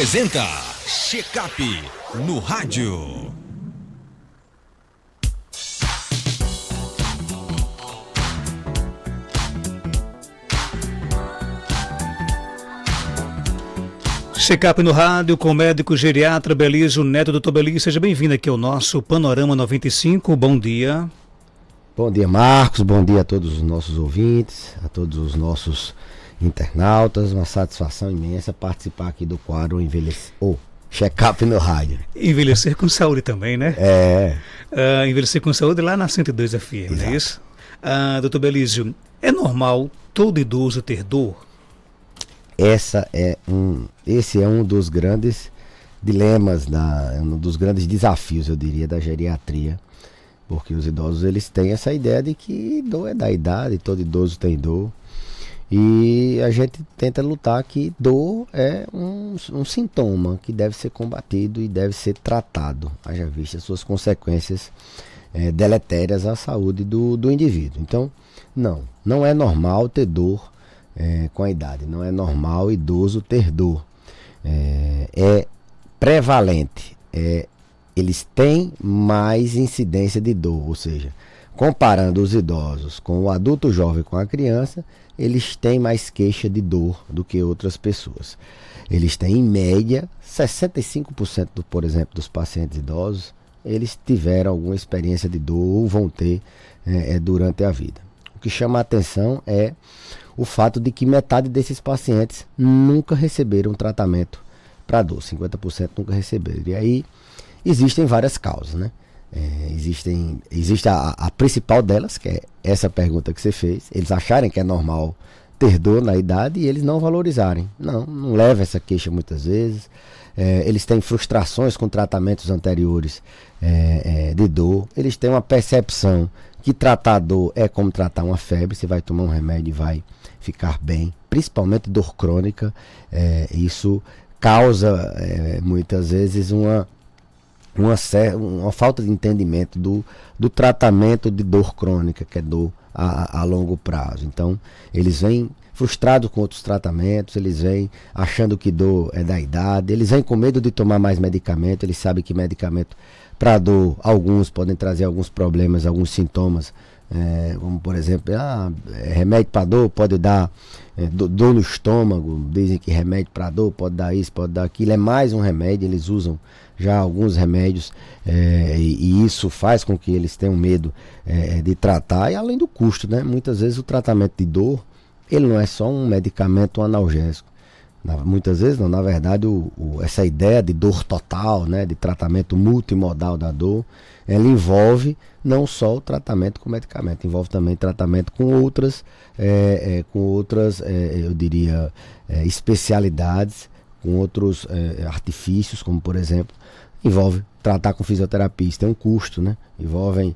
Apresenta Check-up no rádio. Check-up no rádio com o médico geriatra Belísio Neto. Doutor Belísio, seja bem-vindo aqui ao nosso Panorama 95. Bom dia. Bom dia, Marcos. Bom dia a todos os nossos ouvintes, a todos os nossos internautas. Uma satisfação imensa participar aqui do quadro Check-up no rádio. Envelhecer com saúde também, né? Envelhecer com saúde lá na 102 FM, Exato. não é isso? Doutor Belísio, é normal todo idoso ter dor? Esse é um dos grandes dilemas, um dos grandes desafios, eu diria, da geriatria. Porque os idosos, eles têm essa ideia de que dor é da idade, todo idoso tem dor. E a gente tenta lutar que dor é um sintoma que deve ser combatido e deve ser tratado, haja vista as suas consequências deletérias à saúde do indivíduo. Então, não é normal ter dor com a idade, não é normal idoso ter dor. É prevalente, eles têm mais incidência de dor, ou seja, comparando os idosos com o adulto jovem com a criança, eles têm mais queixa de dor do que outras pessoas. Eles têm, em média, 65%, por exemplo, dos pacientes idosos, eles tiveram alguma experiência de dor ou vão ter durante a vida. O que chama a atenção é o fato de que metade desses pacientes nunca receberam tratamento para dor, 50% nunca receberam. E aí existem várias causas, né? Existe a principal delas, que é essa pergunta que você fez, eles acharem que é normal ter dor na idade e eles não valorizarem. Não leva essa queixa muitas vezes. Eles têm frustrações com tratamentos anteriores de dor. Eles têm uma percepção que tratar a dor é como tratar uma febre, você vai tomar um remédio e vai ficar bem, principalmente dor crônica. Isso causa muitas vezes uma falta de entendimento do tratamento de dor crônica, que é dor a longo prazo. Então, eles vêm frustrados com outros tratamentos, eles vêm achando que dor é da idade, eles vêm com medo de tomar mais medicamento, eles sabem que medicamento para dor, alguns podem trazer alguns problemas, alguns sintomas, como por exemplo, remédio para dor pode dar dor no estômago, dizem que remédio para dor pode dar isso, pode dar aquilo, é mais um remédio, eles usam já alguns remédios e isso faz com que eles tenham medo de tratar, e além do custo, né? Muitas vezes o tratamento de dor, ele não é só um medicamento analgésico. Muitas vezes não, na verdade essa ideia de dor total, né, de tratamento multimodal da dor, ela envolve não só o tratamento com medicamento, envolve também tratamento com outras eu diria, especialidades, com outros artifícios, como por exemplo, envolve tratar com fisioterapia, isso tem um custo, né? Envolve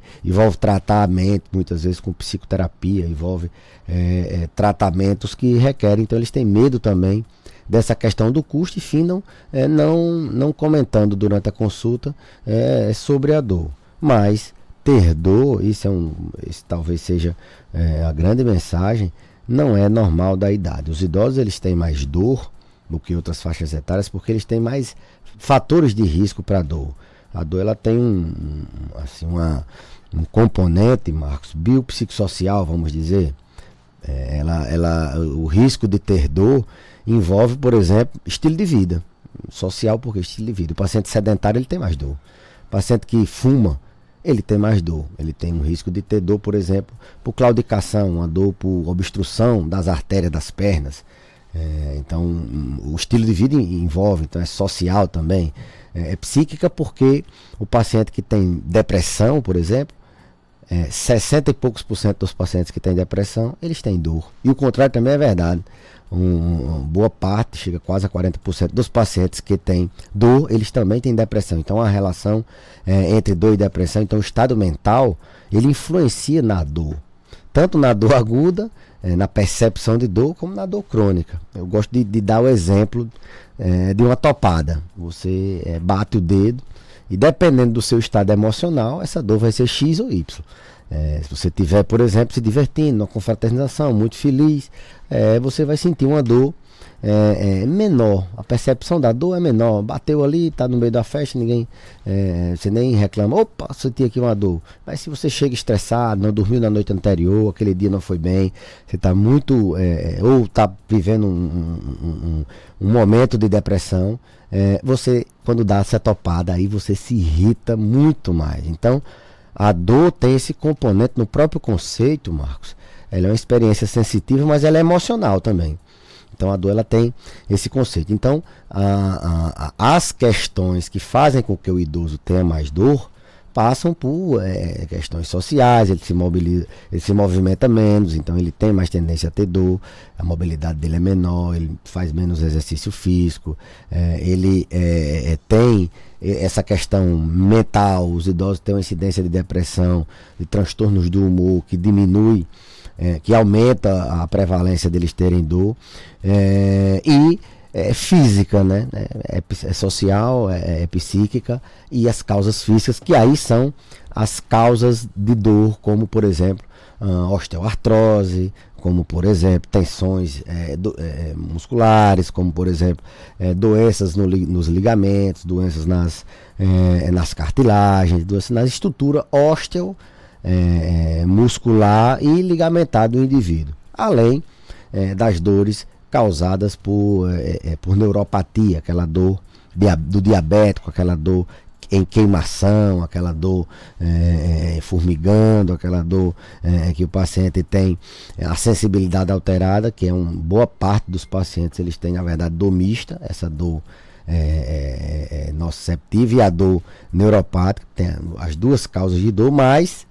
tratamento, muitas vezes com psicoterapia, envolve tratamentos que requerem, então eles têm medo também dessa questão do custo e findam não comentando durante a consulta sobre a dor. Mas ter dor, isso talvez seja a grande mensagem, não é normal da idade. Os idosos, eles têm mais dor do que outras faixas etárias porque eles têm mais fatores de risco para a dor. A dor, ela tem um componente, Marcos, biopsicossocial, vamos dizer. O risco de ter dor envolve, por exemplo, estilo de vida. Social, porque estilo de vida. O paciente sedentário, ele tem mais dor. O paciente que fuma, ele tem mais dor. Ele tem um risco de ter dor, por exemplo, por claudicação, uma dor por obstrução das artérias das pernas. Então, o estilo de vida envolve, então é social também. É psíquica porque o paciente que tem depressão, por exemplo, 60 e poucos % dos pacientes que têm depressão, eles têm dor. E o contrário também é verdade. Boa parte, chega quase a 40% dos pacientes que têm dor, eles também têm depressão. Então a relação entre dor e depressão, então o estado mental, ele influencia na dor. Tanto na dor aguda, na percepção de dor, como na dor crônica. Eu gosto de dar o exemplo de uma topada. Você bate o dedo e dependendo do seu estado emocional, essa dor vai ser X ou Y. Se você estiver, por exemplo, se divertindo, numa confraternização, muito feliz, você vai sentir uma dor menor, a percepção da dor é menor. Bateu ali, está no meio da festa, ninguém, você nem reclama, opa, senti aqui uma dor. Mas se você chega estressado, não dormiu na noite anterior, aquele dia não foi bem, você está muito, ou está vivendo um momento de depressão, você, quando dá essa topada aí, você se irrita muito mais. Então, a dor tem esse componente no próprio conceito, Marcos. Ela é uma experiência sensitiva, mas ela é emocional também. Então a dor ela tem esse conceito. Então as questões que fazem com que o idoso tenha mais dor passam por questões sociais. Ele se movimenta menos, então ele tem mais tendência a ter dor, a mobilidade dele é menor, ele faz menos exercício físico, ele tem essa questão mental. Os idosos têm uma incidência de depressão, de transtornos do humor que diminui, que aumenta a prevalência deles terem dor, e física, né? É social, é psíquica, e as causas físicas, que aí são as causas de dor, como por exemplo osteoartrose, como por exemplo tensões musculares, como por exemplo doenças nos ligamentos, doenças nas cartilagens, doenças na estrutura muscular e ligamentar do indivíduo, além das dores causadas por neuropatia, aquela dor do diabético, aquela dor em queimação, aquela dor formigando, aquela dor que o paciente tem a sensibilidade alterada, que boa parte dos pacientes eles têm, na verdade, dor mista, essa dor nociceptiva, e a dor neuropática, tem as duas causas de dor, mas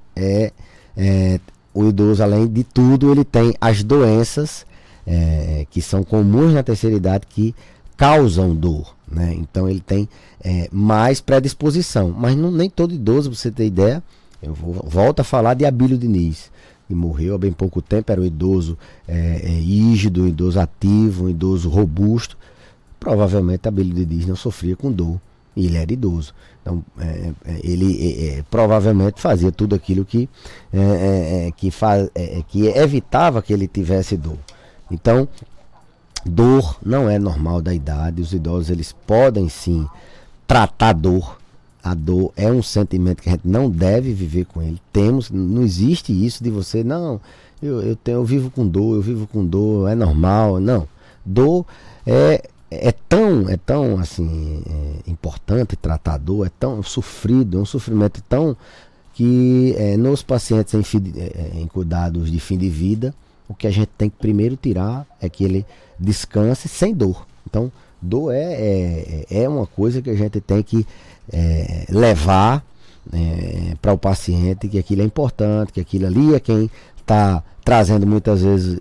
o idoso, além de tudo, ele tem as doenças que são comuns na terceira idade, que causam dor, né? Então ele tem mais predisposição, mas nem todo idoso, pra você ter ideia. Eu volto a falar de Abílio Diniz, que morreu há bem pouco tempo. Era um idoso rígido, um idoso ativo, um idoso robusto. Provavelmente Abílio Diniz não sofria com dor, e ele era idoso. Então, ele provavelmente fazia tudo aquilo que evitava que ele tivesse dor. Então, dor não é normal da idade. Os idosos, eles podem sim tratar a dor. A dor é um sentimento que a gente não deve viver com ele. Não existe isso de você, não, eu vivo com dor, é normal. Não, dor é tão assim, importante tratar a dor, é tão sofrido, é um sofrimento tão que nos pacientes em cuidados de fim de vida, o que a gente tem que primeiro tirar é que ele descanse sem dor. Então, dor é uma coisa que a gente tem que levar para o paciente, que aquilo é importante, que aquilo ali é quem está trazendo muitas vezes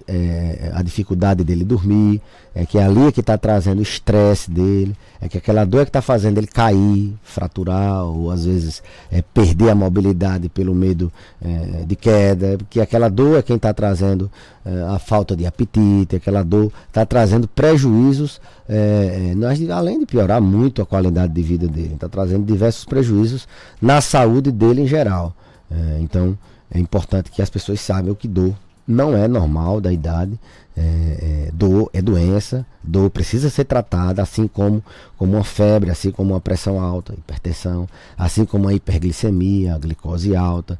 a dificuldade dele dormir, que é ali que está trazendo o estresse dele, que aquela dor que está fazendo ele cair, fraturar, ou às vezes perder a mobilidade pelo medo de queda, porque aquela dor é quem está trazendo a falta de apetite, aquela dor está trazendo prejuízos, além de piorar muito a qualidade de vida dele, está trazendo diversos prejuízos na saúde dele em geral. Então é importante que as pessoas saibam que dor não é normal da idade. Dor é doença, dor precisa ser tratada, assim como uma febre, assim como uma pressão alta, hipertensão, assim como a hiperglicemia, a glicose alta,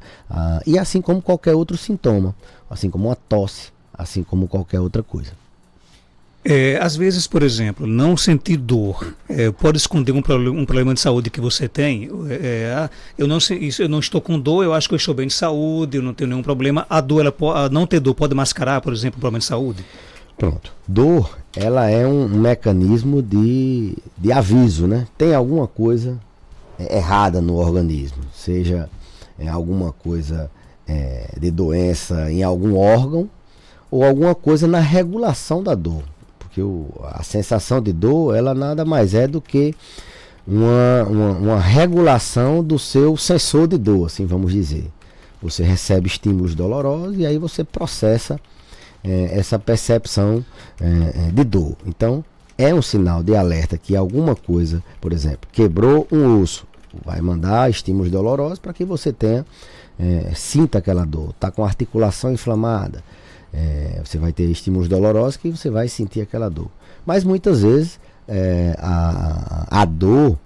e assim como qualquer outro sintoma, assim como uma tosse, assim como qualquer outra coisa. Às vezes, por exemplo, não sentir dor pode esconder um problema de saúde que você tem. Eu não estou com dor, eu acho que eu estou bem de saúde, eu não tenho nenhum problema. A dor, não ter dor pode mascarar, por exemplo, um problema de saúde? Pronto. Dor, ela é um mecanismo de aviso, né? Tem alguma coisa errada no organismo, seja alguma coisa de doença em algum órgão, ou alguma coisa na regulação da dor. Porque a sensação de dor, ela nada mais é do que uma regulação do seu sensor de dor, assim vamos dizer. Você recebe estímulos dolorosos e aí você processa essa percepção de dor. Então, é um sinal de alerta que alguma coisa, por exemplo, quebrou um osso, vai mandar estímulos dolorosos para que você sinta aquela dor. Está com a articulação inflamada, Você vai ter estímulos dolorosos que você vai sentir aquela dor. Mas muitas vezes a dor,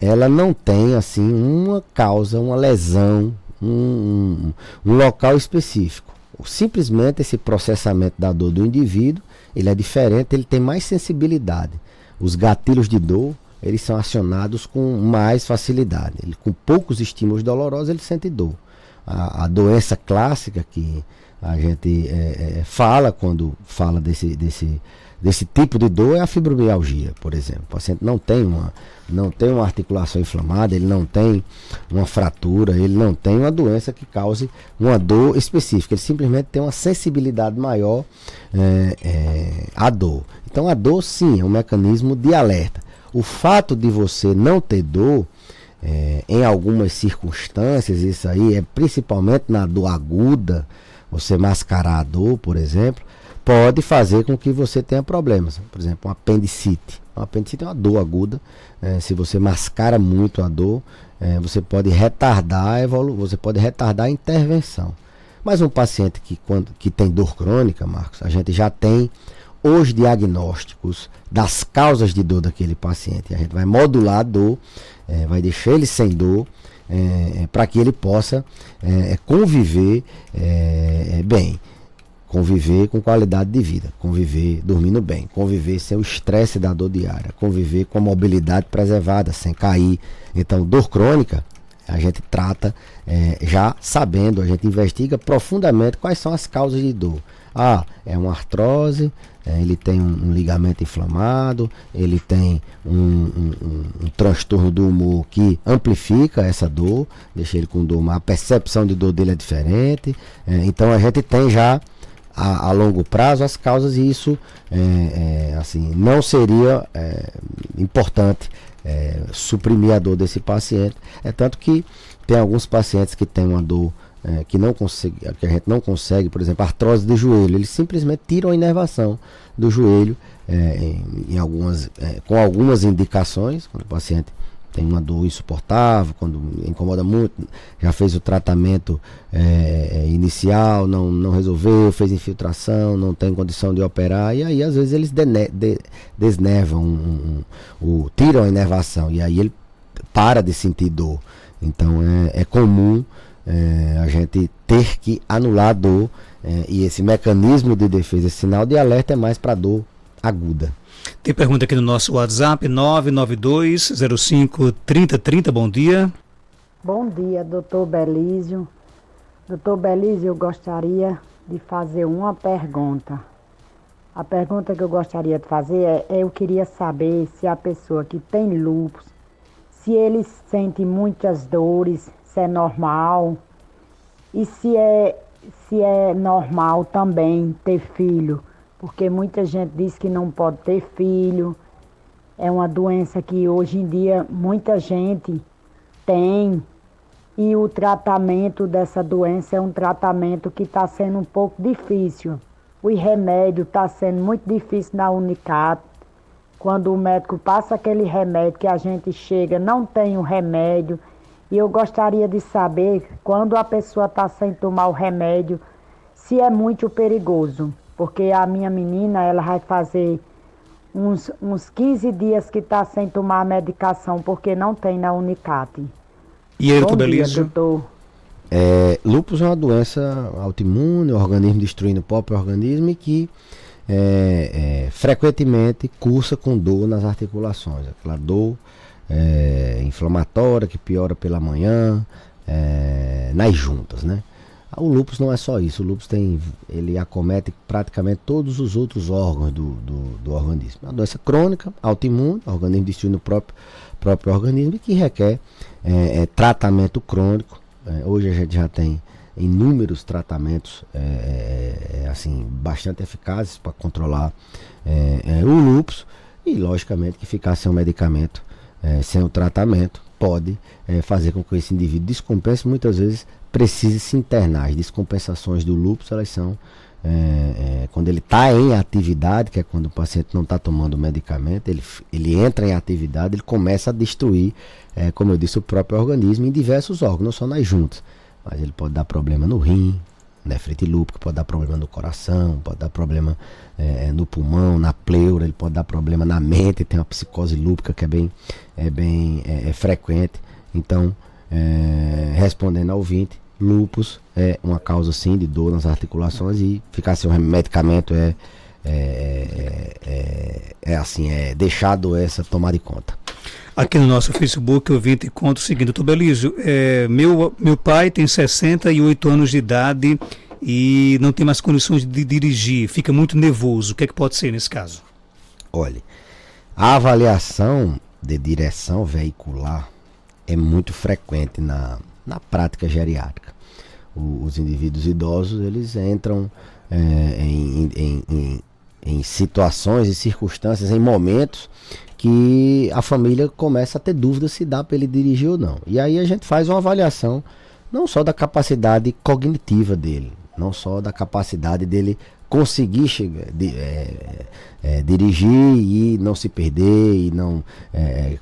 ela não tem assim uma causa, uma lesão, um local específico. Simplesmente esse processamento da dor do indivíduo, ele é diferente, ele tem mais sensibilidade. Os gatilhos de dor, eles são acionados com mais facilidade. Ele, com poucos estímulos dolorosos, ele sente dor. A doença clássica que a gente fala quando fala desse tipo de dor é a fibromialgia, por exemplo. O paciente não tem uma articulação inflamada, ele não tem uma fratura, ele não tem uma doença que cause uma dor específica. Ele simplesmente tem uma sensibilidade maior à dor. Então a dor, sim, é um mecanismo de alerta. O fato de você não ter dor, em algumas circunstâncias, isso aí é principalmente na dor aguda, você mascarar a dor, por exemplo, pode fazer com que você tenha problemas. Por exemplo, uma apendicite. Uma apendicite é uma dor aguda. Se você mascara muito a dor, você pode retardar a intervenção. Mas um paciente que tem dor crônica, Marcos, a gente já tem os diagnósticos das causas de dor daquele paciente. A gente vai modular a dor, vai deixar ele sem dor, para que ele possa conviver bem, conviver com qualidade de vida, conviver dormindo bem, conviver sem o estresse da dor diária, conviver com a mobilidade preservada, sem cair. Então, dor crônica, a gente trata já sabendo, a gente investiga profundamente quais são as causas de dor. É uma artrose, ele tem um ligamento inflamado, ele tem um transtorno do humor que amplifica essa dor, deixa ele com dor, mas a percepção de dor dele é diferente. Então a gente tem já a longo prazo as causas, e isso assim, não seria importante suprimir a dor desse paciente. É tanto que tem alguns pacientes que têm uma dor que a gente não consegue, por exemplo, artrose de joelho, eles simplesmente tiram a inervação do joelho com algumas indicações, quando o paciente tem uma dor insuportável, quando incomoda muito, já fez o tratamento inicial, não resolveu, fez infiltração, não tem condição de operar, e aí às vezes eles desnervam, tiram a inervação, e aí ele para de sentir dor. Então é comum a gente ter que anular a dor, e esse mecanismo de defesa, esse sinal de alerta, é mais para dor aguda. Tem pergunta aqui no nosso WhatsApp, 992053030. Bom dia. Bom dia, doutor Belísio. Doutor Belísio, eu gostaria de fazer uma pergunta. A pergunta que eu gostaria de fazer eu queria saber se a pessoa que tem lúpus, se ele sente muitas dores, se é normal, e se é normal também ter filho, porque muita gente diz que não pode ter filho. É uma doença que hoje em dia muita gente tem, e o tratamento dessa doença é um tratamento que está sendo um pouco difícil. O remédio está sendo muito difícil na Unicat. Quando o médico passa aquele remédio que a gente chega, não tem o remédio. E eu gostaria de saber, quando a pessoa está sem tomar o remédio, se é muito perigoso. Porque a minha menina, ela vai fazer uns 15 dias que está sem tomar a medicação, porque não tem na Unicat. E aí, Bom dia, Belísio? doutor. Lúpus é uma doença autoimune, o organismo destruindo o próprio organismo, e que frequentemente cursa com dor nas articulações, aquela dor inflamatória que piora pela manhã, nas juntas, né? O lúpus não é só isso, o lúpus ele acomete praticamente todos os outros órgãos do organismo. É uma doença crônica, autoimune, o organismo destruindo o próprio organismo, e que requer tratamento crônico. Hoje a gente já tem inúmeros tratamentos assim, bastante eficazes para controlar o lúpus, e logicamente que ficar sem o medicamento, sem o tratamento, pode fazer com que esse indivíduo descompense, muitas vezes precise se internar. As descompensações do lúpus, elas são quando ele está em atividade, que é quando o paciente não está tomando o medicamento, ele entra em atividade, ele começa a destruir, como eu disse, o próprio organismo em diversos órgãos, não só nas juntas, mas ele pode dar problema no rim, nefrite lúpica, pode dar problema no coração, pode dar problema no pulmão, na pleura, ele pode dar problema na mente, tem uma psicose lúpica que é bem frequente. Então, respondendo ao ouvinte, lúpus é uma causa sim de dor nas articulações e ficar sem um medicamento é deixar a doença tomar de conta. Aqui no nosso Facebook, o ouvinte conta o seguinte: doutor Belísio, meu pai tem 68 anos de idade e não tem mais condições de dirigir, fica muito nervoso. O que é que pode ser nesse caso? Olha, a avaliação de direção veicular é muito frequente na prática geriátrica. Os indivíduos idosos, eles entram em situações e circunstâncias, em momentos que a família começa a ter dúvida se dá para ele dirigir ou não. E aí a gente faz uma avaliação não só da capacidade cognitiva dele, não só da capacidade dele conseguir dirigir e não se perder e não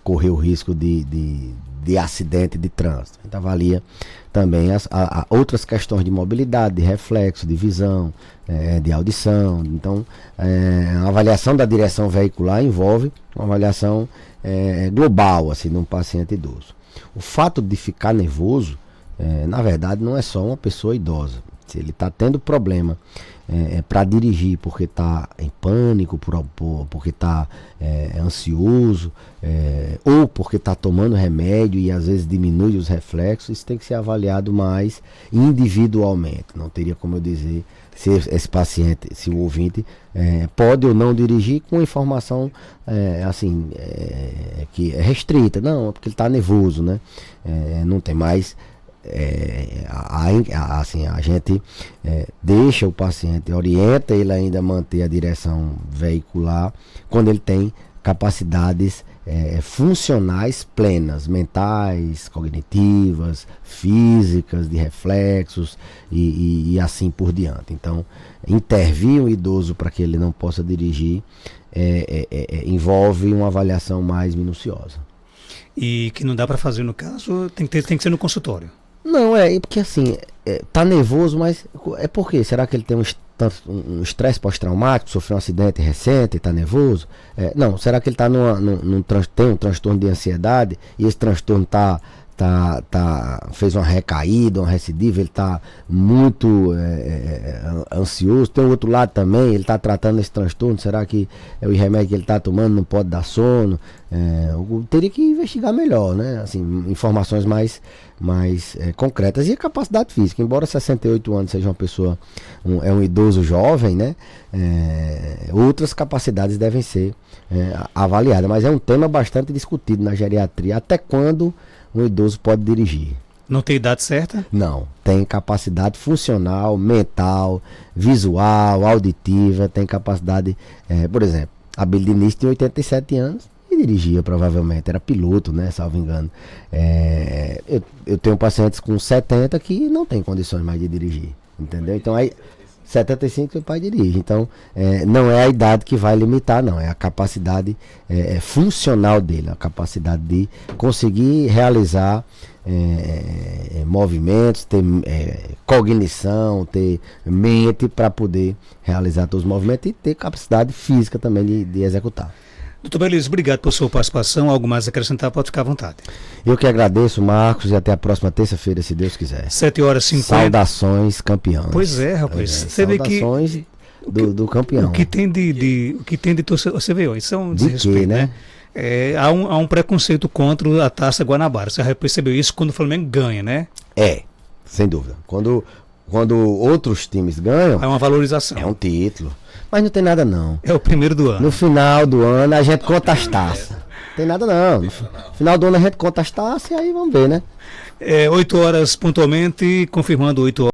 correr o risco de acidente de trânsito. A gente avalia também outras questões de mobilidade, de reflexo, de visão, de audição. Então, a avaliação da direção veicular envolve uma avaliação global assim, de um paciente idoso. O fato de ficar nervoso, na verdade, não é só uma pessoa idosa. Se ele está tendo problema para dirigir porque está em pânico, porque está ansioso, ou porque está tomando remédio e às vezes diminui os reflexos, isso tem que ser avaliado mais individualmente. Não teria como eu dizer se esse paciente, se o ouvinte pode ou não dirigir com informação que é restrita. Não, é porque ele está nervoso, né? Não tem mais. A gente deixa o paciente, orienta ele ainda a manter a direção veicular quando ele tem capacidades funcionais plenas, mentais, cognitivas, físicas, de reflexos e assim por diante. Então, intervir um idoso para que ele não possa dirigir envolve uma avaliação mais minuciosa. E que não dá para fazer no caso, tem que ser no consultório. Não, porque assim, tá nervoso, mas é por quê? Será que ele tem um estresse pós-traumático, sofreu um acidente recente e tá nervoso? Não, será que ele tá tem um transtorno de ansiedade e esse transtorno fez uma recaída, uma recidiva, ele está muito ansioso. Tem o outro lado também, ele está tratando esse transtorno, será que o remédio que ele está tomando não pode dar sono? Teria que investigar melhor, né? Assim, informações mais concretas. E a capacidade física, embora 68 anos seja uma pessoa, um idoso jovem, né? Outras capacidades devem ser avaliadas, mas é um tema bastante discutido na geriatria, até quando um idoso pode dirigir. Não tem idade certa? Não, tem capacidade funcional, mental, visual, auditiva, tem capacidade, por exemplo, a Abílio Diniz tem 87 anos e dirigia provavelmente, era piloto, né, salvo engano. Eu tenho pacientes com 70 que não tem condições mais de dirigir, entendeu? Então aí 75 o pai dirige, então não é a idade que vai limitar, não, é a capacidade funcional dele, a capacidade de conseguir realizar movimentos, ter cognição, ter mente para poder realizar todos os movimentos e ter capacidade física também de executar. Doutor Belísio, obrigado por sua participação. Algo mais a acrescentar, pode ficar à vontade. Eu que agradeço, Marcos, e até a próxima terça-feira, se Deus quiser. 7h50. Saudações, campeões. Pois é, rapaz. Você vê que saudações do campeão. O que tem de torcedor, você vê, isso é um desrespeito, né? Há um preconceito contra a Taça Guanabara. Você já percebeu isso quando o Flamengo ganha, né? Sem dúvida. Quando outros times ganham, é uma valorização. É um título. Mas não tem nada não. É o primeiro do ano. No final do ano a gente conta as taças. Não tem nada não. No final do ano a gente conta as taças e aí vamos ver, né? 8 horas pontualmente, confirmando 8 horas.